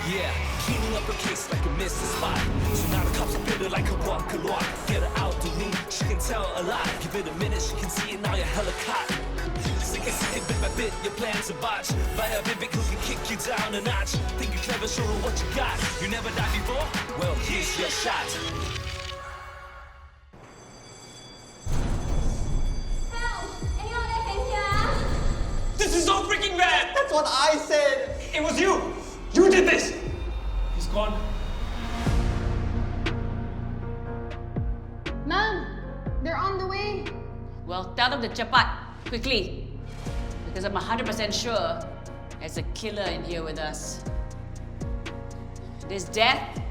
Yeah, cleaning up a case like a missed spot. So now the cops are bitter like a walk. Get her out to me, she can tell a lot. Give it a minute, she can see it now, you're hella caught. Sick and bit by bit, your plans are botched. Via Vivic who can kick you down a notch. Think you're clever, show her what you got. You never died before? Well, here's your shot. Help! Anyone there can hear? This is so freaking bad! That's what I said! It was you! You did this! He's gone. Mom, they're on the way. Well, tell them to cepat, quickly. Because I'm 100% sure there's a killer in here with us. This death,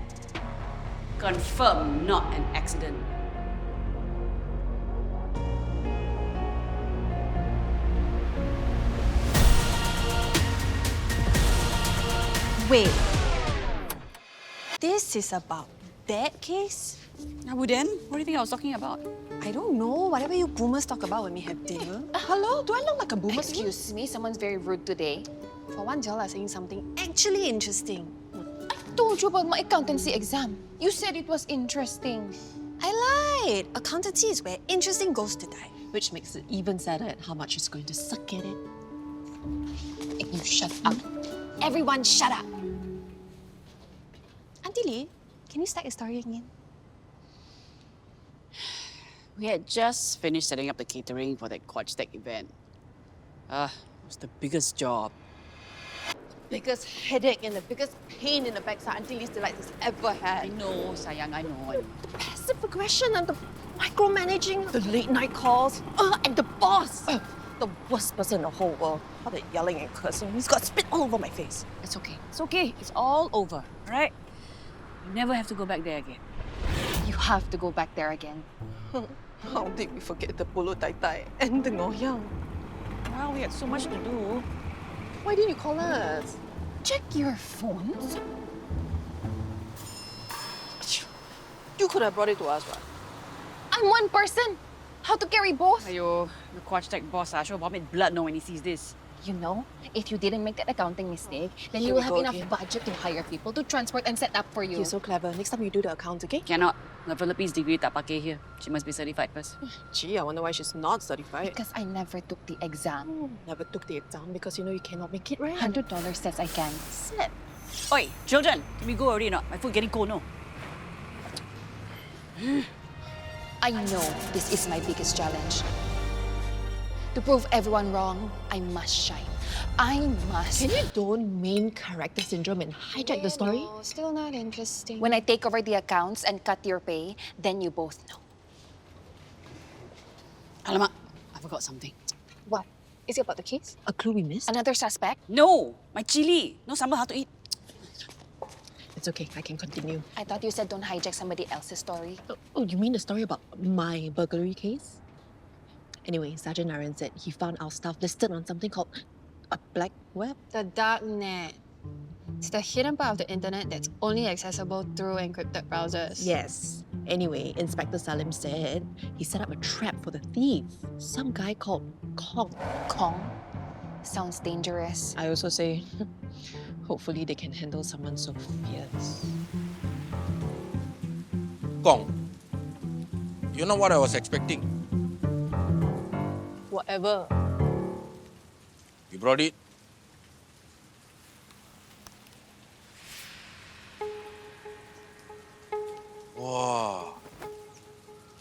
confirmed not an accident. Wait. This is about that case? Abuden, what do you think I was talking about? I don't know. Whatever you boomers talk about when we have dinner. Hello? Do I look like a boomer? Excuse me, someone's very rude today. For once, y'all are saying something actually interesting. I told you about my accountancy exam. You said it was interesting. I lied. Accountancy is where interesting goes to die. Which makes it even sadder at how much it's going to suck at it. You shut up. Everyone shut up. Aunty Lee, can you start your story again? We had just finished setting up the catering for that Quad Stack event. It was the biggest job. Biggest headache and the biggest pain in the backside Aunty Lee's Delights has ever I had. know, sayang, I know. Passive aggression and the micromanaging, the late night calls, and the boss. The worst person in the whole world. All the yelling and cursing. He's got spit all over my face. It's okay. It's okay. It's all over, all right? You never have to go back there again. You have to go back there again. How did we forget the polo tai tai and the ngoyang? Well, we had so much to do. Why didn't you call us? Check your phones. You could have brought it to us, right? I'm one person. How to carry both? Ayo, the Quad Stack boss, I sure vomit blood now when he sees this. You know, if you didn't make that accounting mistake, then Here you we will have go enough again. budget to hire people to transport and set up for you. You're so clever. Next time you do the accounts, okay? Cannot. The Philippines degree tak pakai here. She must be certified first. Gee, I wonder why she's not certified. Because I never took the exam. Never took the exam because you know you cannot make it, right? $100 says I can. Set. Oi, children, can we go already or not? My food getting cold, no? I know this is my biggest challenge. To prove everyone wrong, I must shine. I must. Can you don't main character syndrome and hijack the story? No, still not interesting. When I take over the accounts and cut your pay, then you both know. Alamak, I forgot something. What? Is it about the case? A clue we missed? Another suspect? No, my chili. No sambal, how to eat. It's okay, I can continue. I thought you said don't hijack somebody else's story. Oh, you mean the story about my burglary case? Anyway, Sergeant Narayan said he found our stuff listed on something called a black web. The dark net. It's the hidden part of the internet that's only accessible through encrypted browsers. Yes. Anyway, Inspector Salim said he set up a trap for the thief. Some guy called Kong. Kong? Sounds dangerous. I also say, hopefully they can handle someone so fierce. Gong, you're not what I was expecting. Whatever. You brought it? Wow.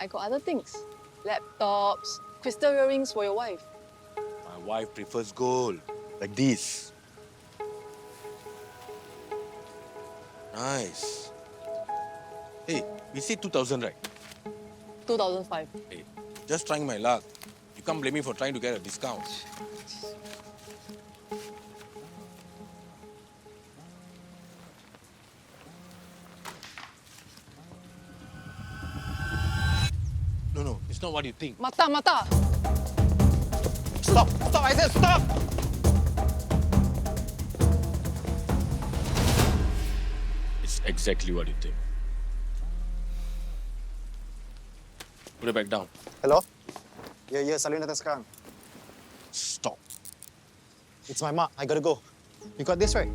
I got other things. Laptops, crystal earrings for your wife. My wife prefers gold, like this. Nice. Hey, we said 2,000, right? 2005. Hey, just trying my luck. You can't blame me for trying to get a discount. No, it's not what you think. Mata, mata! Stop! Stop! I said stop! It's exactly what you think. Put it back down. Hello? Ya, Salim datang sekarang. Stop. It's my mak. I gotta go. You got this, right?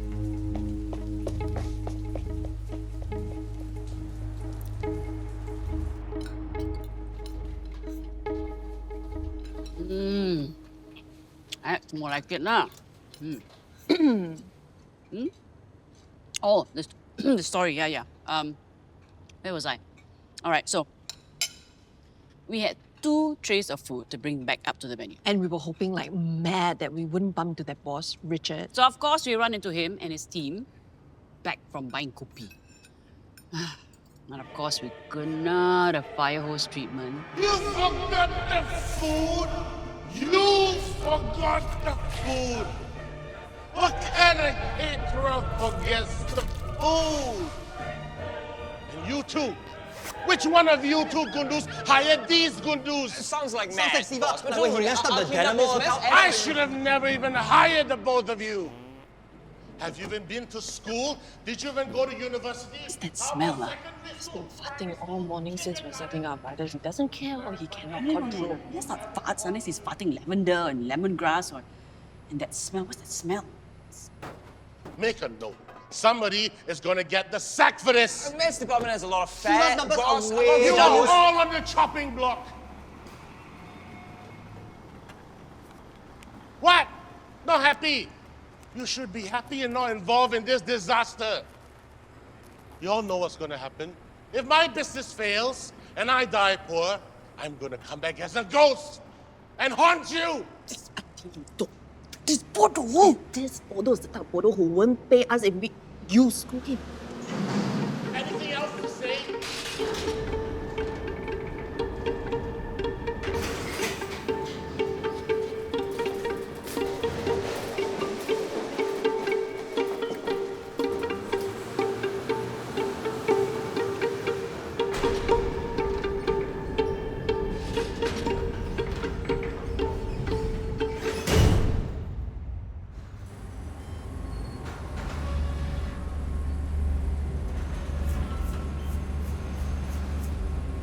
That's more like it now. Oh, the story, yeah. Where was I? All right, so we had 2 trays of food to bring back up to the menu. And we were hoping like mad that we wouldn't bump into that boss, Richard. So of course we run into him and his team back from buying kopi. And of course we could not have fire hose treatment. You forgot the food! You forgot the food! What kind of caterer forgets the food? And you two, which one of you two gundus hired these gundus? Sounds like Siva, like when he messed up the dynamo account. I should have never even hired the both of you. Have you even been to school? Did you even go to university? What's that smell? He's been farting all morning since we're setting up. Either he doesn't care or he cannot control. That's not farts unless he's farting lavender and lemongrass or... And that smell, what's that smell? Make a note. Somebody is gonna get the sack for this. The men's department has a lot of fat. Boss, you are all on the chopping block. What? Not happy? You should be happy and not involved in this disaster. You all know what's gonna happen. If my business fails and I die poor, I'm gonna come back as a ghost and haunt you. This bodoh! This bodoh is the type of bodoh who won't pay us if we use him. Anything else to say?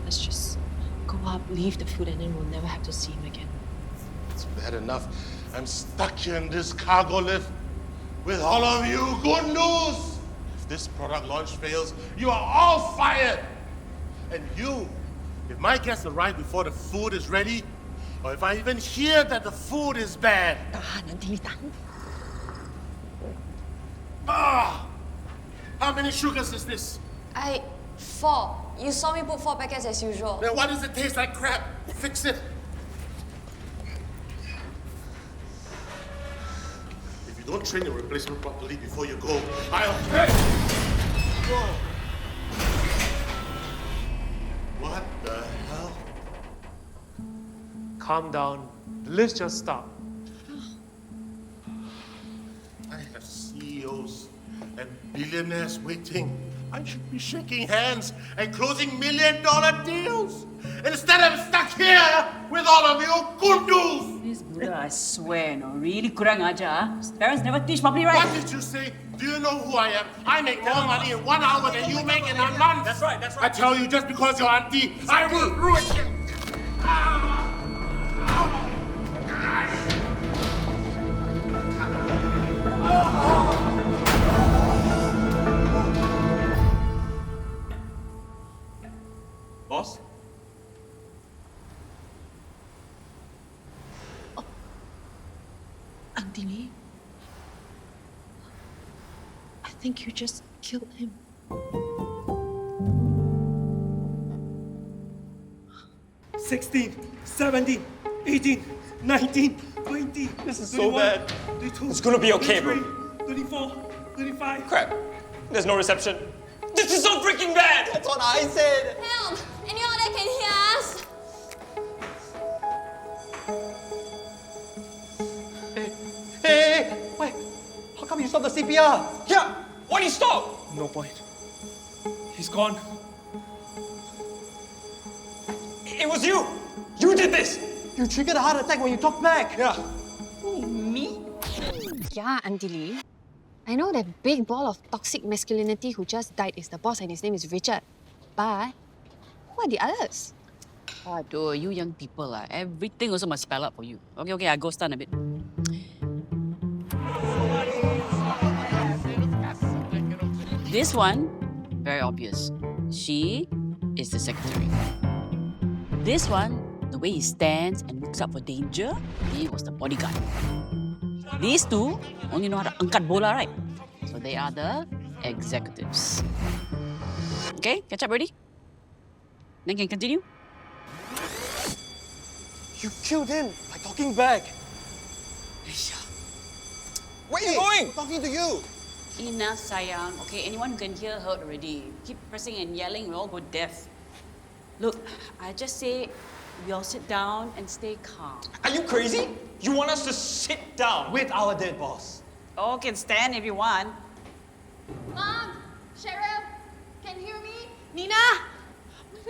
Let's just go up, leave the food, and then we'll never have to see him again. It's bad enough. I'm stuck here in this cargo lift with all of you. Good news! If this product launch fails, you are all fired. And you, if my guests arrive before the food is ready, or if I even hear that the food is bad, how many sugars is this? 4. You saw me put 4 packets as usual. Then why does it taste like crap? Fix it. If you don't train your replacement properly before you go, I'll... Whoa. What the hell? Calm down. The lift just stopped. I have CEOs and billionaires waiting. I should be shaking hands and closing $1 million deals. Instead, I'm stuck here with all of you kundus. This Buddha, I swear, no, really kurang ajar. Parents never teach properly, right? What did you say? Do you know who I am? I make more money in 1 hour than you make in a month. That's right. I tell you, just because you're auntie, I will ruin you. Boss? Aunty Lee, I think you just killed him. 16, 17, 18, 19, 20. This is so bad. 22, It's gonna be okay, bro. 24, 35. Crap. There's no reception. This is so freaking bad! That's what I said! Help! Anyone that can hear us? Hey! Wait! How come you stopped the CPR? Yeah! Why did you stop? No point. He's gone. It was you! You did this! You triggered a heart attack when you talked back! Yeah. Me? Yeah, Aunty Lee. I know that big ball of toxic masculinity who just died is the boss and his name is Richard. But who are the others? Aduh, you young people, everything also must spell out for you. Okay, I go stun a bit. This one, very obvious. She is the secretary. This one, the way he stands and looks up for danger, he was the bodyguard. These two only know how to angkat bola, right? So they are the executives. Okay, catch up ready? Then can continue? You killed him by talking back. Where are you going? I'm talking to you. Enough, sayang. Okay, anyone who can hear heard already. Keep pressing and yelling, we all go deaf. Look, I just say we all sit down and stay calm. Are you crazy? You want us to sit down with our dead boss? Oh, can stand if you want. Mom! Cherril! Can you hear me? Nina!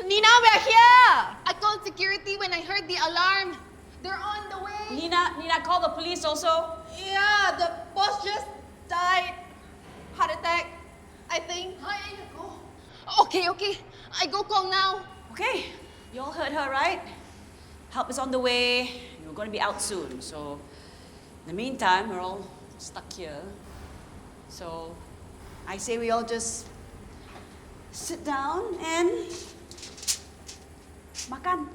Nina, we're here! I called security when I heard the alarm. They're on the way. Nina, call the police also. Yeah, the boss just died. Heart attack, I think. Okay. I go call now. Okay, you all heard her, right? Help is on the way. We're going to be out soon. So, in the meantime, we're all stuck here. So, I say we all just sit down and makan.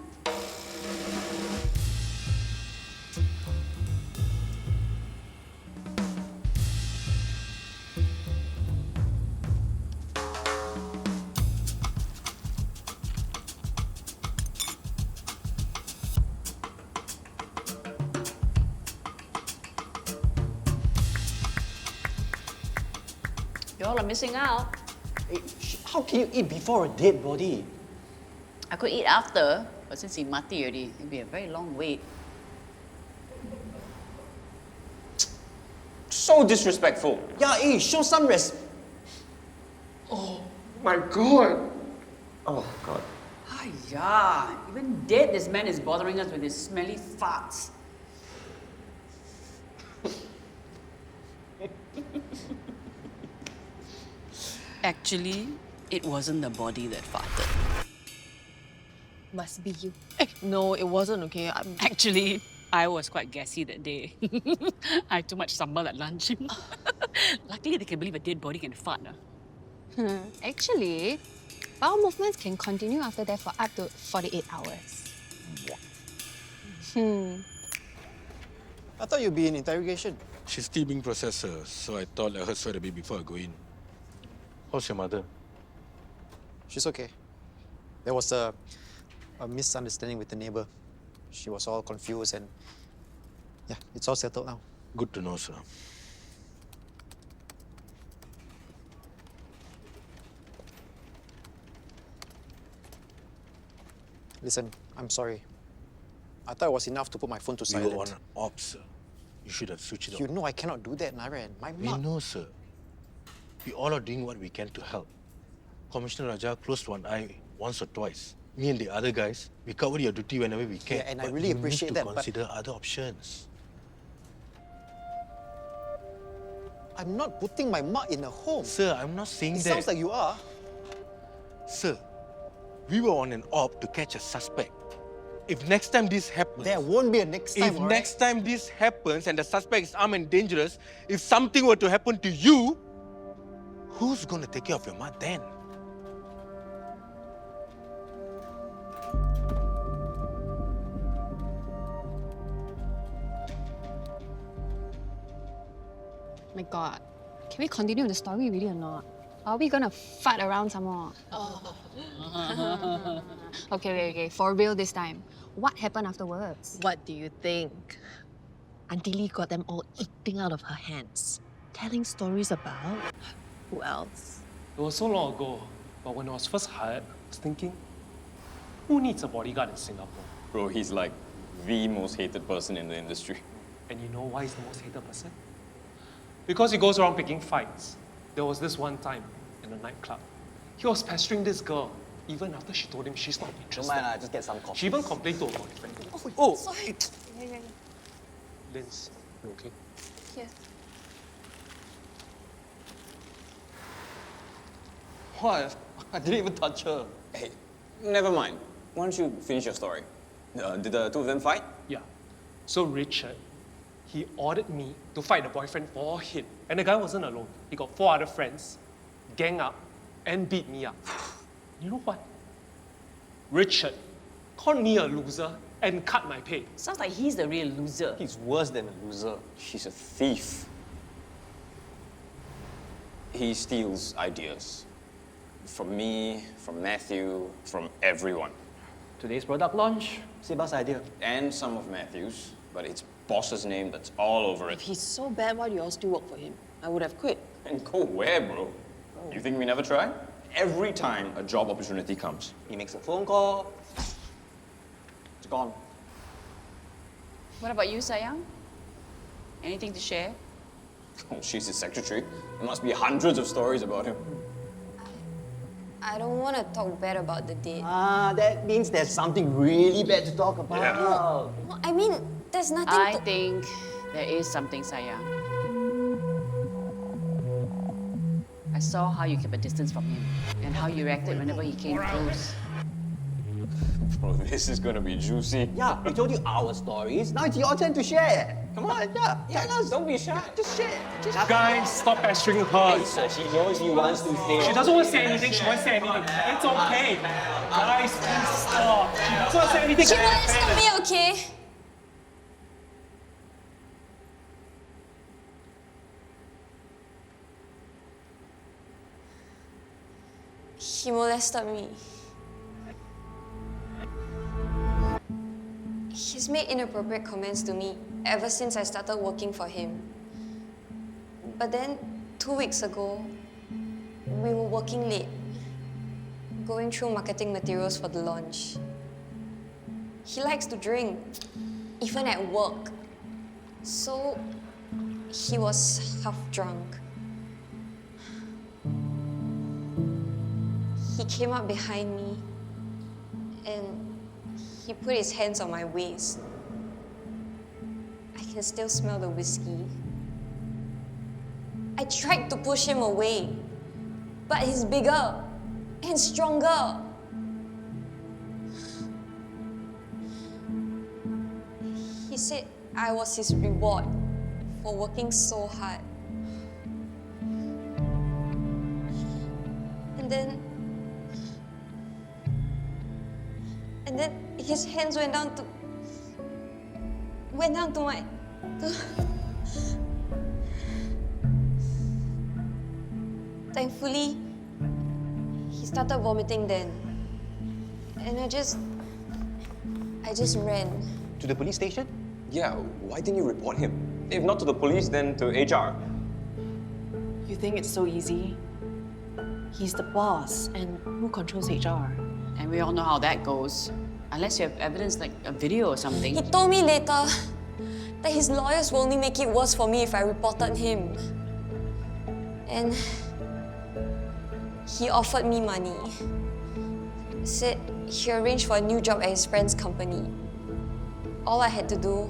You all are missing out. Hey, how can you eat before a dead body? I could eat after, but since he mati already, it'd be a very long wait. So disrespectful. Yeah, hey, show some respect. Oh my god. Oh, God. Hiya, even dead, this man is bothering us with his smelly farts. Actually, it wasn't the body that farted. Must be you. No, it wasn't, okay? Actually, I was quite gassy that day. I had too much sambal at lunch. Luckily, they can believe a dead body can fart. Actually, bowel movements can continue after that for up to 48 hours. I thought you'd be in interrogation. She's still being processed, sir, so I thought I heard sweat a bit before I go in. How's your mother? She's okay. There was a misunderstanding with the neighbor. She was all confused and yeah, it's all settled now. Good to know, sir. Listen, I'm sorry. I thought it was enough to put my phone to We silent. were on ops, sir. You should have switched it off. You know I cannot do that, Naren. My We mom. know, sir. We all are doing what we can to help. Commissioner Raja closed one eye once or twice. Me and the other guys, we cover your duty whenever we can. Yeah, and I but really you appreciate need that, to but- consider other options. I'm not putting my mom in a home. Sir, I'm not saying It that. sounds like you are. Sir, we were on an op to catch a suspect. If next time this happens... There won't be a next time, If alright? next time this happens and the suspect is armed and dangerous, if something were to happen to you, who's going to take care of your mom then? My God, can we continue the story really or not? Are we gonna fart around some more? Okay. For real this time. What happened afterwards? What do you think? Aunty Lee got them all eating out of her hands, telling stories about who else? It was so long ago, but when I was first hired, I was thinking, who needs a bodyguard in Singapore? Bro, he's like the most hated person in the industry. And you know why he's the most hated person? Because he goes around picking fights. There was this one time in a nightclub. He was pestering this girl, even after she told him she's not interested. Don't mind, just get some coffee. She even complained to her boyfriend. Oh, Linz, you okay? Yes. what? I didn't even touch her. Hey, never mind. Why don't you finish your story? Did the two of them fight? Yeah. So Richard, he ordered me to fight the boyfriend for him. And the guy wasn't alone. He got 4 other friends, gang up, and beat me up. You know what? Richard called me a loser and cut my pay. Sounds like he's the real loser. He's worse than a loser. She's a thief. He steals ideas. From me, from Matthew, from everyone. Today's product launch, Siba's idea. And some of Matthew's, but it's boss's name that's all over If it. he's so bad, why do you all still work for him? I would have quit. And go where, bro? You think we never try? Every time a job opportunity comes. He makes a phone call, it's gone. What about you, Sayang? Anything to share? Oh, she's his secretary. There must be hundreds of stories about him. I don't want to talk bad about the date. Ah, that means there's something really bad to talk about. Yeah. Well, I mean, there's nothing I to... think there is something, Sayang. I saw how you kept a distance from him and how you reacted whenever he came close. Bro, this is gonna be juicy. Yeah, we told you our stories. Now it's your turn to share. Come on, yeah. Don't be shy. Just share. Guys, stop pestering her. She knows he wants to say. She doesn't want to say anything, she won't say anything. It's okay. Guys, please stop. She doesn't want to say anything. She molested me, okay? He molested me. He's made inappropriate comments to me ever since I started working for him. But then, 2 weeks ago, we were working late, going through marketing materials for the launch. He likes to drink, even at work. So, he was half drunk. He came up behind me and he put his hands on my waist. I can still smell the whiskey. I tried to push him away, but he's bigger and stronger. He said I was his reward for working so hard. And then his hands went down to my... Thankfully, he started vomiting then. And I just ran. To the police station? Yeah, why didn't you report him? If not to the police, then to HR. You think it's so easy? He's the boss, and who controls HR? And we all know how that goes. Unless you have evidence like a video or something. He told me later that his lawyers will only make it worse for me if I reported him. And he offered me money. Said he arranged for a new job at his friend's company. All I had to do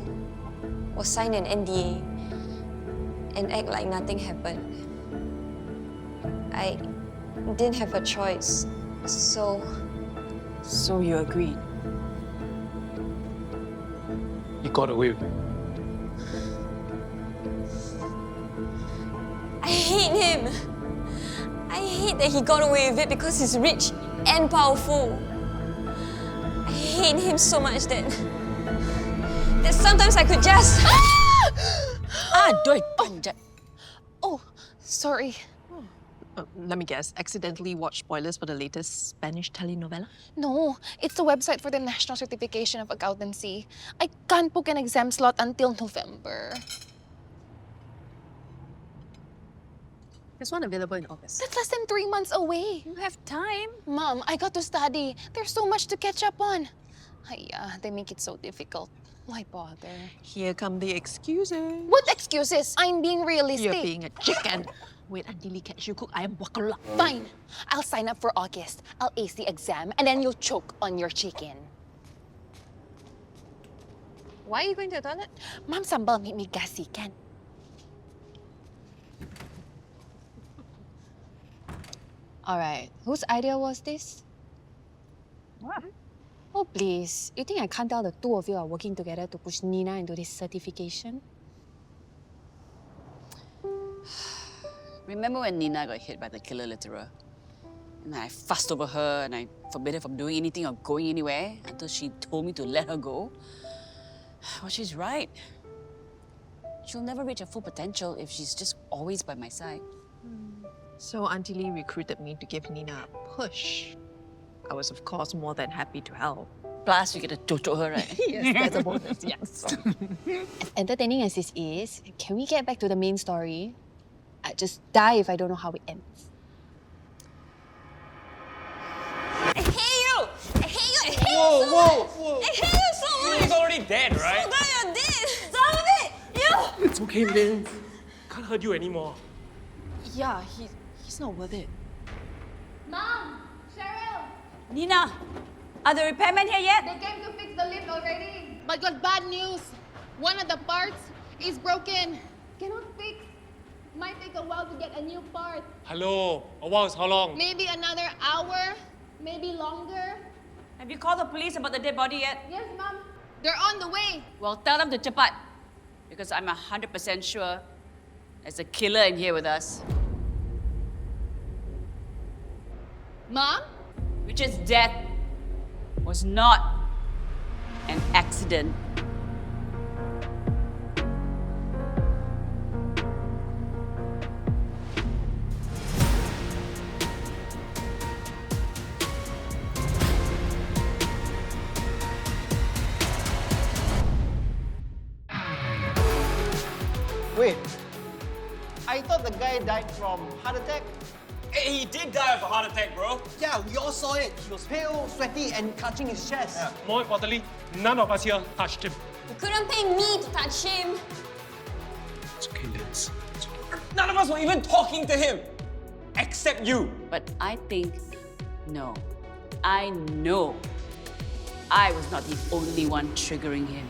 was sign an NDA and act like nothing happened. I didn't have a choice, so... So you agreed? You got away with it. I hate him. I hate that he got away with it because he's rich and powerful. I hate him so much that sometimes I could just... Doi panjat. Oh, sorry. Let me guess, accidentally watched spoilers for the latest Spanish telenovela? No, it's the website for the National Certification of Accountancy. I can't book an exam slot until November. There's one available in August. That's less than 3 months away. You have time. Mom, I got to study. There's so much to catch up on. They make it so difficult. Why bother? Here come the excuses. What excuses? I'm being realistic. You're being a chicken. Wait until he catch you cook ayam bakar. Fine. I'll sign up for August. I'll ace the exam, and then you'll choke on your chicken. Why are you going to the toilet? Mom sambal made me gassy, kan? Alright, whose idea was this? What? Oh, please. You think I can't tell the two of you are working together to push Nina into this certification? Remember when Nina got hit by the killer litterer? And I fussed over her and I forbid her from doing anything or going anywhere until she told me to let her go. Well, she's right. She'll never reach her full potential if she's just always by my side. So Aunty Lee recruited me to give Nina a push. I was, of course, more than happy to help. Plus, you get to toto her, right? Yes, that's a bonus, yes. As entertaining as this is, can we get back to the main story? I'd just die if I don't know how it ends. I hate you! I hate you! I hate you Whoa, so whoa, much! whoa. I hate you so much! He's already dead, right? So glad you're dead! Stop it! You! It's okay, Lin. Can't hurt you anymore. Yeah, he's not worth it. Mom! Cherril! Nina, are the repairmen here yet? They came to fix the lift already. But got bad news. One of the parts is broken. Cannot fix. Might take a while to get a new part. Hello, a while is how long? Maybe another hour. Maybe longer. Have you called the police about the dead body yet? Yes, Mom. They're on the way. Well, tell them to cepat. Because I'm 100% sure there's a killer in here with us. Mom? Richard's death was not an accident. Wait, I thought the guy died from heart attack. Hey, he did die of a heart attack, bro. Yeah, we all saw it. He was pale, sweaty, and clutching his chest. More importantly, none of us here touched him. You couldn't pay me to touch him. It's okay, Liz. It's okay. None of us were even talking to him. Except you. But I think, no, I know I was not the only one triggering him.